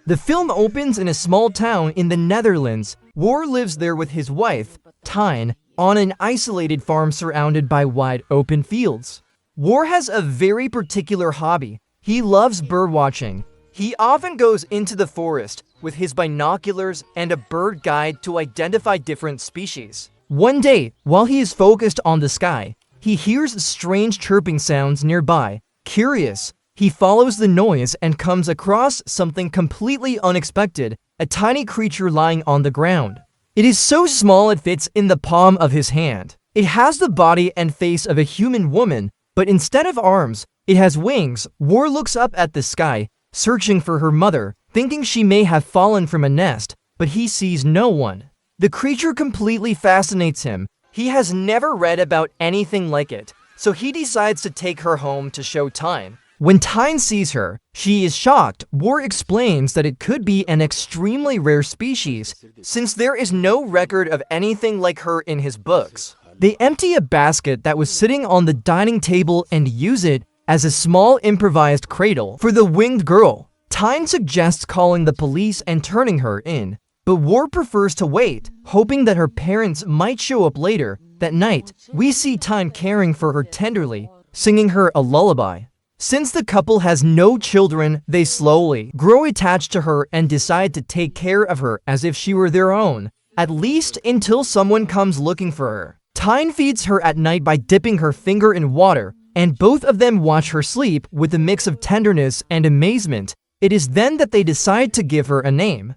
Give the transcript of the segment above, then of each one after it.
The film opens in a small town in the Netherlands. War lives there with his wife, Tine, on an isolated farm surrounded by wide open fields. War has a very particular hobby. He loves birdwatching. He often goes into the forest with his binoculars and a bird guide to identify different species. One day, while he is focused on the sky, he hears strange chirping sounds nearby. Curious, he follows the noise and comes across something completely unexpected, a tiny creature lying on the ground. It is so small it fits in the palm of his hand. It has the body and face of a human woman, but instead of arms, it has wings. War looks up at the sky, searching for her mother, thinking she may have fallen from a nest, but he sees no one. The creature completely fascinates him. He has never read about anything like it, so he decides to take her home to show Tine. When Tine sees her, she is shocked. War explains that it could be an extremely rare species, since there is no record of anything like her in his books. They empty a basket that was sitting on the dining table and use it as a small improvised cradle for the winged girl. Tine suggests calling the police and turning her in, but War prefers to wait, hoping that her parents might show up later. That night, we see Tine caring for her tenderly, singing her a lullaby. Since the couple has no children, they slowly grow attached to her and decide to take care of her as if she were their own, at least until someone comes looking for her. Tine feeds her at night by dipping her finger in water, and both of them watch her sleep with a mix of tenderness and amazement. It is then that they decide to give her a name.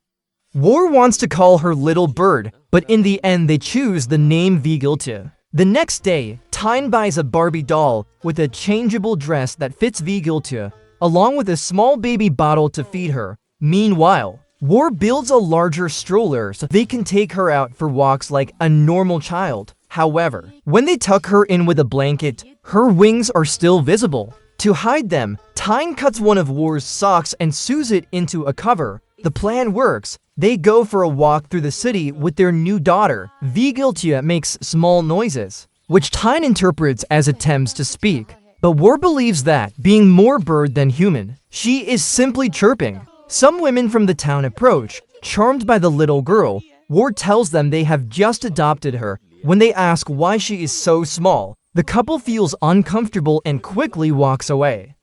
War wants to call her Little Bird, but in the end they choose the name Vigilia. The next day, Tine buys a Barbie doll with a changeable dress that fits Vigilia, along with a small baby bottle to feed her. Meanwhile, War builds a larger stroller so they can take her out for walks like a normal child. However, when they tuck her in with a blanket, her wings are still visible. To hide them, Tine cuts one of War's socks and sews it into a cover. The plan works. They go for a walk through the city with their new daughter. Vigilia makes small noises, which Tine interprets as attempts to speak. But War believes that, being more bird than human, she is simply chirping. Some women from the town approach, charmed by the little girl. War tells them they have just adopted her. When they ask why she is so small, the couple feels uncomfortable and quickly walks away.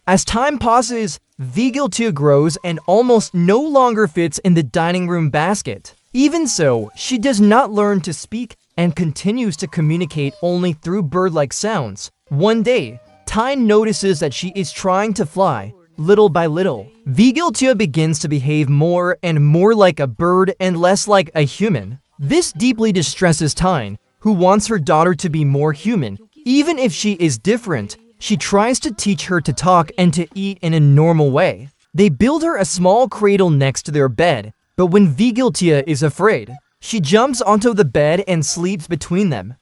As time passes, Vigilia grows and almost no longer fits in the dining room basket. Even so, she does not learn to speak and continues to communicate only through bird-like sounds. One day, Tine notices that she is trying to fly. Little by little, Vigilia begins to behave more and more like a bird and less like a human. This deeply distresses Tine, who wants her daughter to be more human. Even if she is different, she tries to teach her to talk and to eat in a normal way. They build her a small cradle next to their bed, but when Vigilia is afraid, she jumps onto the bed and sleeps between them.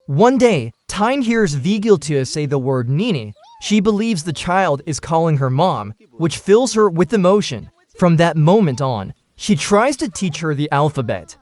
One day, Tine hears Vigilia say the word Nini. She believes the child is calling her mom, which fills her with emotion. From that moment on, she tries to teach her the alphabet.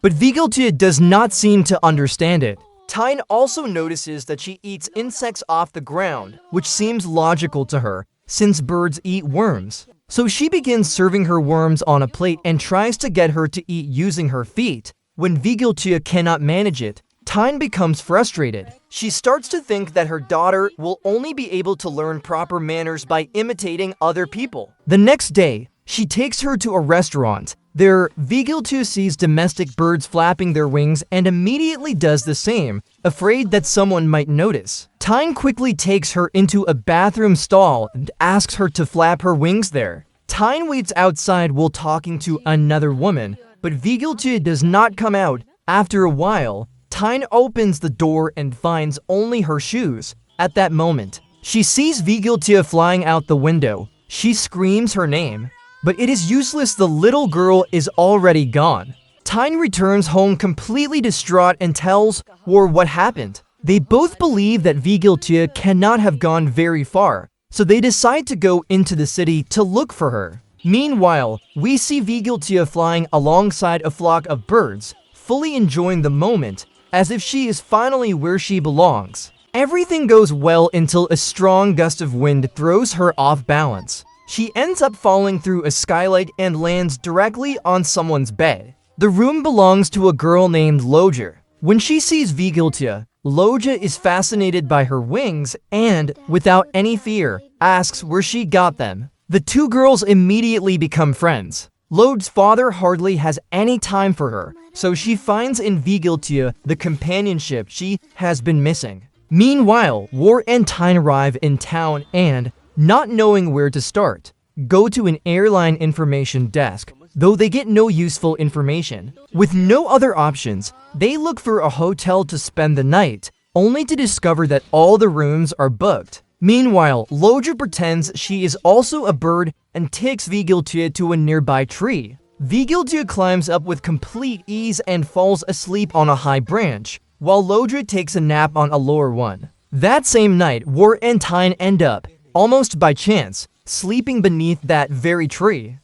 But Vigilia does not seem to understand it. Tine also notices that she eats insects off the ground, which seems logical to her, since birds eat worms. So she begins serving her worms on a plate and tries to get her to eat using her feet. When Vigilia cannot manage it, Tine becomes frustrated. She starts to think that her daughter will only be able to learn proper manners by imitating other people. The next day, she takes her to a restaurant. There, Vigilia sees domestic birds flapping their wings and immediately does the same, afraid that someone might notice. Tine quickly takes her into a bathroom stall and asks her to flap her wings there. Tine waits outside while talking to another woman, but Vigilia does not come out. After a while, Tine opens the door and finds only her shoes. At that moment, she sees Vigilia flying out the window. She screams her name. But it is useless, the little girl is already gone. Tine returns home completely distraught and tells War what happened. They both believe that Vigilia cannot have gone very far, so they decide to go into the city to look for her. Meanwhile, we see Vigilia flying alongside a flock of birds, fully enjoying the moment, as if she is finally where she belongs. Everything goes well until a strong gust of wind throws her off balance. She ends up falling through a skylight and lands directly on someone's bed. The room belongs to a girl named Loja. When she sees Vigilia, Loja is fascinated by her wings and, without any fear, asks where she got them. The two girls immediately become friends. Loja's father hardly has any time for her, so she finds in Vigilia the companionship she has been missing. Meanwhile, War and Tyne arrive in town and, not knowing where to start, go to an airline information desk, though they get no useful information. With no other options, they look for a hotel to spend the night, only to discover that all the rooms are booked. Meanwhile, Loja pretends she is also a bird and takes Vigilia to a nearby tree. Vigilia climbs up with complete ease and falls asleep on a high branch, while Loja takes a nap on a lower one. That same night, War and Tyne end up, almost by chance, sleeping beneath that very tree.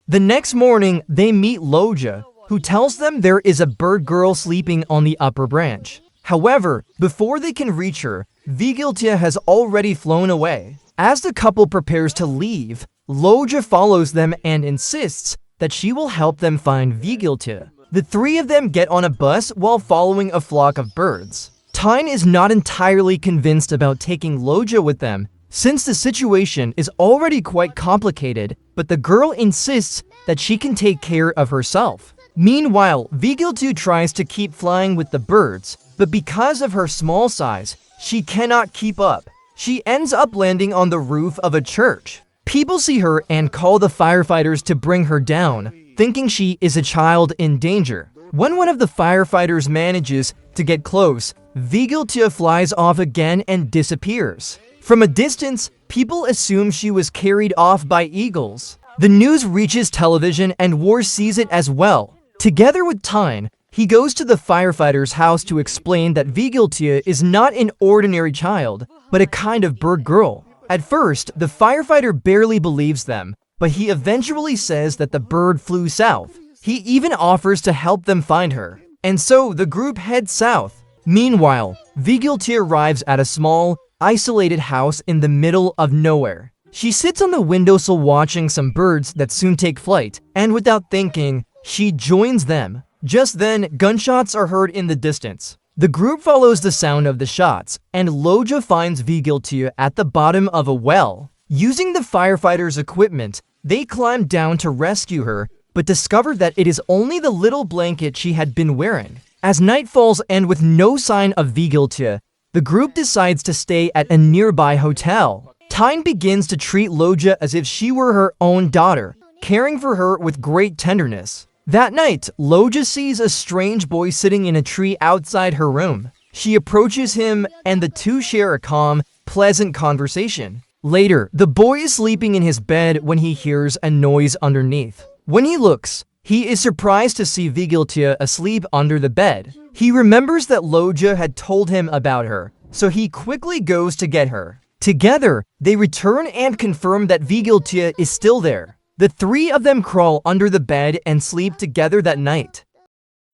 The next morning, they meet Loja, who tells them there is a bird girl sleeping on the upper branch. However, before they can reach her, Vigilia has already flown away. As the couple prepares to leave, Loja follows them and insists that she will help them find Vigilia. The three of them get on a bus while following a flock of birds. Tyne is not entirely convinced about taking Loja with them, since the situation is already quite complicated, but the girl insists that she can take care of herself. Meanwhile, Vigilia tries to keep flying with the birds, but because of her small size, she cannot keep up. She ends up landing on the roof of a church. People see her and call the firefighters to bring her down, thinking she is a child in danger. When one of the firefighters manages to get close, Vigilia flies off again and disappears. From a distance, people assume she was carried off by eagles. The news reaches television and War sees it as well. Together with Tyne, he goes to the firefighter's house to explain that Vigilia is not an ordinary child, but a kind of bird girl. At first, the firefighter barely believes them, but he eventually says that the bird flew south. He even offers to help them find her. And so the group heads south. Meanwhile, Vigilia arrives at a small, isolated house in the middle of nowhere. She sits on the windowsill watching some birds that soon take flight, and without thinking, she joins them. Just then, gunshots are heard in the distance. The group follows the sound of the shots, and Loja finds Vigilia at the bottom of a well. Using the firefighters' equipment, they climb down to rescue her, but discover that it is only the little blanket she had been wearing. As night falls and with no sign of Vigilia, the group decides to stay at a nearby hotel. Tyne begins to treat Loja as if she were her own daughter, caring for her with great tenderness. That night, Loja sees a strange boy sitting in a tree outside her room. She approaches him, and the two share a calm, pleasant conversation. Later, the boy is sleeping in his bed when he hears a noise underneath. When he looks, he is surprised to see Vigilia asleep under the bed. He remembers that Loja had told him about her, so he quickly goes to get her. Together, they return and confirm that Vigilia is still there. The three of them crawl under the bed and sleep together that night.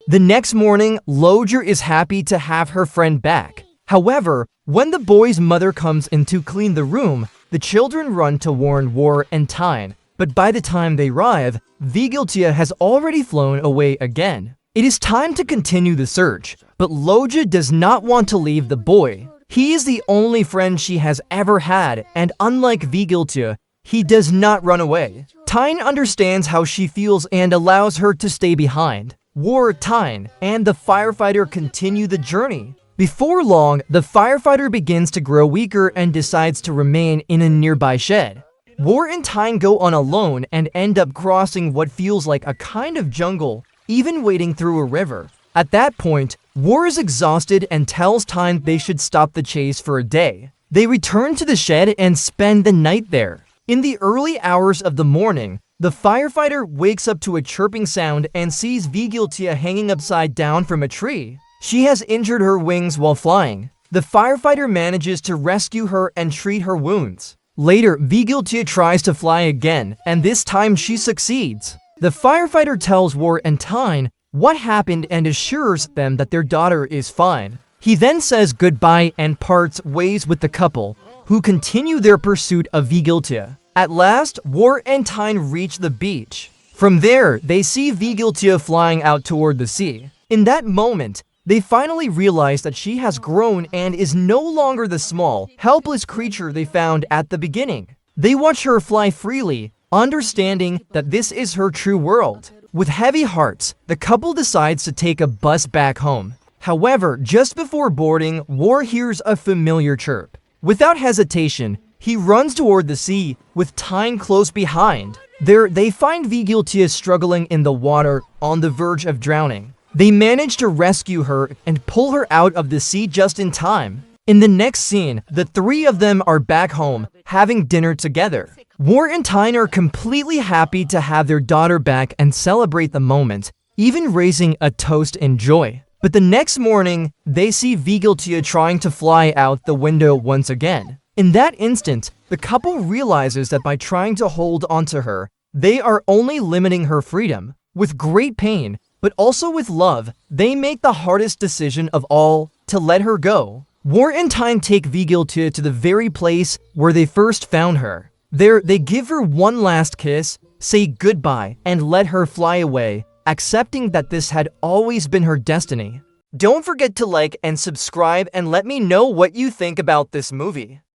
The next morning, Loja is happy to have her friend back. However, when the boy's mother comes in to clean the room, the children run to warn War and Tyne, but by the time they arrive, Vigilia has already flown away again. It is time to continue the search, but Loja does not want to leave the boy. He is the only friend she has ever had, and unlike Vigilia, he does not run away. Tyne understands how she feels and allows her to stay behind. War, Tyne, and the firefighter continue the journey. Before long, the firefighter begins to grow weaker and decides to remain in a nearby shed. War and Tyne go on alone and end up crossing what feels like a kind of jungle, even wading through a river. At that point, War is exhausted and tells Tyne they should stop the chase for a day. They return to the shed and spend the night there. In the early hours of the morning, the firefighter wakes up to a chirping sound and sees Vigilia hanging upside down from a tree. She has injured her wings while flying. The firefighter manages to rescue her and treat her wounds. Later, Vigilia tries to fly again, and this time she succeeds. The firefighter tells War and Tyne what happened and assures them that their daughter is fine. He then says goodbye and parts ways with the couple, who continue their pursuit of Vigilia. At last, War and Tyne reach the beach. From there, they see Vigilia flying out toward the sea. In that moment, they finally realize that she has grown and is no longer the small, helpless creature they found at the beginning. They watch her fly freely, understanding that this is her true world. With heavy hearts, the couple decides to take a bus back home. However, just before boarding, War hears a familiar chirp. Without hesitation, he runs toward the sea, with Tyne close behind. There, they find Vigilia struggling in the water, on the verge of drowning. They manage to rescue her and pull her out of the sea just in time. In the next scene, the three of them are back home, having dinner together. War and Tyne are completely happy to have their daughter back and celebrate the moment, even raising a toast in joy. But the next morning, they see Vigilia trying to fly out the window once again. In that instant, the couple realizes that by trying to hold onto her, they are only limiting her freedom. With great pain, but also with love, they make the hardest decision of all, to let her go. War and Tyne take Vigilia to the very place where they first found her. There, they give her one last kiss, say goodbye, and let her fly away, accepting that this had always been her destiny. Don't forget to like and subscribe and let me know what you think about this movie.